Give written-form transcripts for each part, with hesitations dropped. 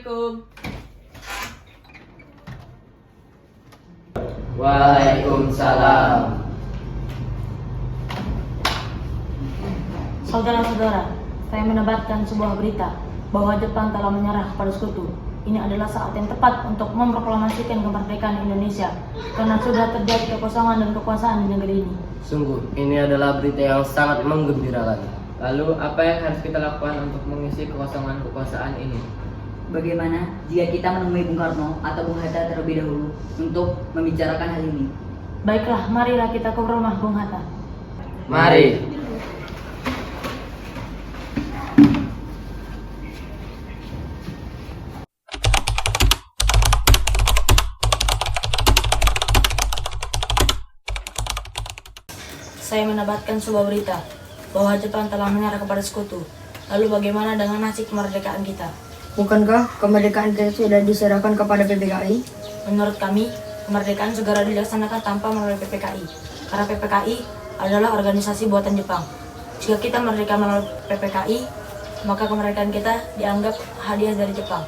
Assalamualaikum. Waalaikumsalam. Saudara-saudara, saya mendapatkan sebuah berita bahwa Jepang telah menyerah pada sekutu. Ini adalah saat yang tepat untuk memproklamasikan kemerdekaan Indonesia karena sudah terjadi kekosongan dan kekuasaan di negeri ini. Sungguh, ini adalah berita yang sangat menggembirakan. Lalu apa yang harus kita lakukan untuk mengisi kekosongan kekuasaan ini? Bagaimana jika kita menemui Bung Karno atau Bung Hatta terlebih dahulu untuk membicarakan hal ini? Baiklah, marilah kita ke rumah Bung Hatta. Mari. Saya mendapatkan sebuah berita bahwa Jepang telah menyerah kepada sekutu. Lalu bagaimana dengan nasib kemerdekaan kita? Bukankah kemerdekaan kita sudah diserahkan kepada PPKI? Menurut kami, kemerdekaan segera dilaksanakan tanpa melalui PPKI. Karena PPKI adalah organisasi buatan Jepang. Jika kita merdeka melalui PPKI, maka kemerdekaan kita dianggap hadiah dari Jepang.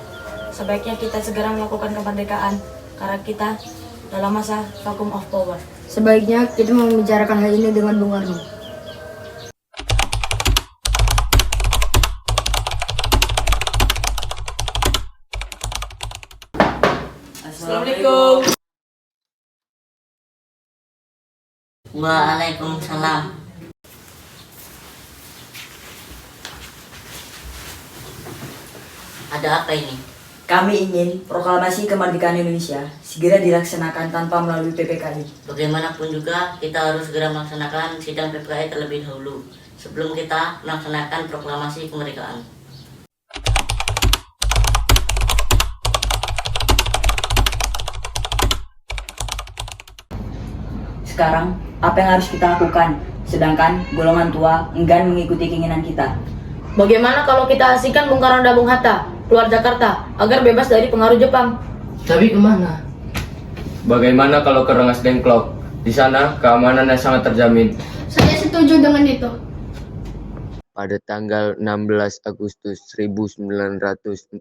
Sebaiknya kita segera melakukan kemerdekaan karena kita dalam masa vacuum of power. Sebaiknya kita membicarakan hal ini dengan Bung Karno. Assalamualaikum. Waalaikumsalam. Ada apa ini? Kami ingin proklamasi kemerdekaan Indonesia segera dilaksanakan tanpa melalui PPKI. Bagaimanapun juga, kita harus segera melaksanakan sidang PPKI terlebih dahulu sebelum kita melaksanakan proklamasi kemerdekaan. Sekarang, apa yang harus kita lakukan? Sedangkan golongan tua enggan mengikuti keinginan kita. Bagaimana kalau kita asingkan Bung Karno dan Bung Hatta keluar Jakarta agar bebas dari pengaruh Jepang? Tapi kemana? Bagaimana kalau ke Rengas Dengklok? Di sana keamanannya sangat terjamin. Saya setuju dengan itu. Pada tanggal 16 Agustus 1945,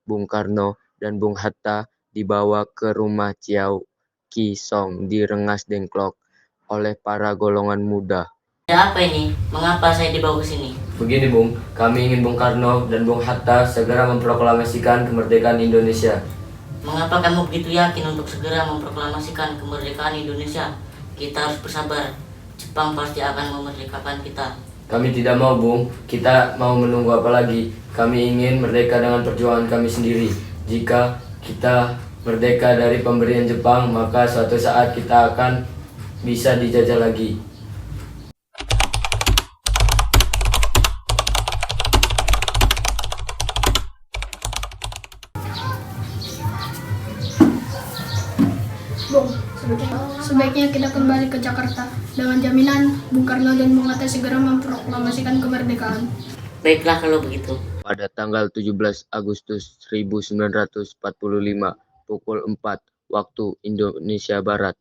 Bung Karno dan Bung Hatta dibawa ke rumah Chiao Ki Song di Rengas Dengklok oleh para golongan muda. Ada apa ini? Mengapa saya dibawa ke sini? Begini Bung, kami ingin Bung Karno dan Bung Hatta segera memproklamasikan kemerdekaan Indonesia. Mengapa kamu begitu yakin untuk segera memproklamasikan kemerdekaan Indonesia? Kita harus bersabar. Jepang pasti akan memerdekakan kita. Kami tidak mau Bung, kita mau menunggu apa lagi? Kami ingin merdeka dengan perjuangan kami sendiri. Jika kita merdeka dari pemberian Jepang, maka suatu saat kita akan bisa dijajah lagi. Bung, sebaiknya kita kembali ke Jakarta dengan jaminan Bung Karno dan Bung Hatta segera memproklamasikan kemerdekaan. Baiklah kalau begitu. Pada tanggal 17 Agustus 1945, pukul 4 waktu Indonesia Barat,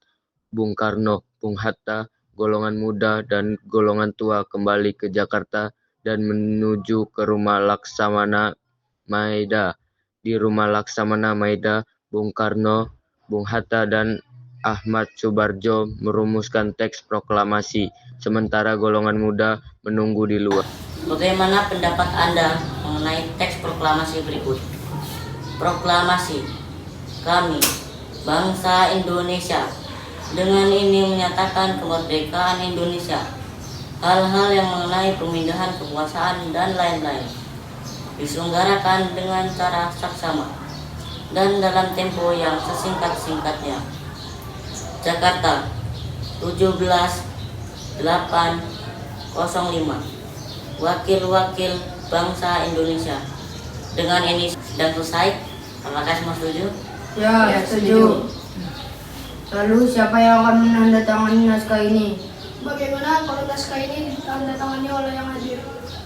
Bung Karno, Bung Hatta, golongan muda dan golongan tua kembali ke Jakarta dan menuju ke rumah Laksamana Maeda. Di rumah Laksamana Maeda, Bung Karno, Bung Hatta dan Ahmad Subarjo merumuskan teks proklamasi, sementara golongan muda menunggu di luar. Bagaimana pendapat Anda mengenai teks proklamasi berikut? Proklamasi. Kami, bangsa Indonesia, dengan ini menyatakan kemerdekaan Indonesia. Hal-hal yang mengenai pemindahan kekuasaan dan lain-lain diselenggarakan dengan cara saksama dan dalam tempo yang sesingkat-singkatnya. Jakarta, 17/8/05. Wakil-wakil bangsa Indonesia. Dengan ini sudah selesai. Apakah semua setuju? Ya, setuju. Lalu siapa yang akan menandatangani naskah ini? Bagaimana kalau naskah ini ditandatangani oleh yang hadir?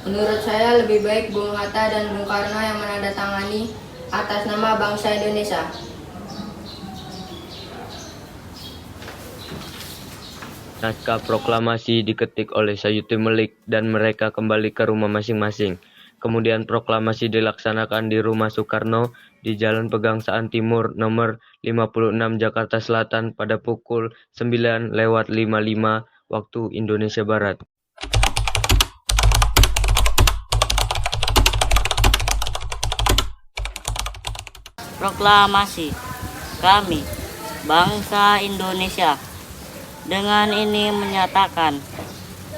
Menurut saya lebih baik Bung Hatta dan Bung Karno yang menandatangani atas nama bangsa Indonesia. Naskah proklamasi diketik oleh Sayuti Melik dan mereka kembali ke rumah masing-masing. Kemudian proklamasi dilaksanakan di Rumah Soekarno di Jalan Pegangsaan Timur nomor 56 Jakarta Selatan pada pukul 9:55 waktu Indonesia Barat. Proklamasi. Kami, bangsa Indonesia, dengan ini menyatakan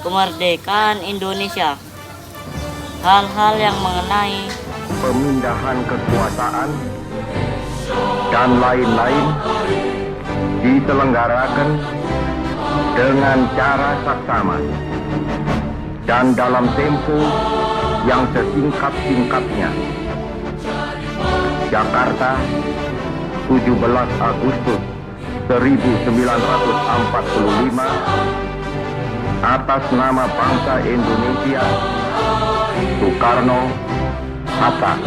kemerdekaan Indonesia. Hal-hal yang mengenai pemindahan kekuasaan dan lain-lain diselenggarakan dengan cara saksama dan dalam tempo yang sesingkat-singkatnya. Jakarta, 17 Agustus 1945, atas nama bangsa Indonesia, Soekarno, Hatta.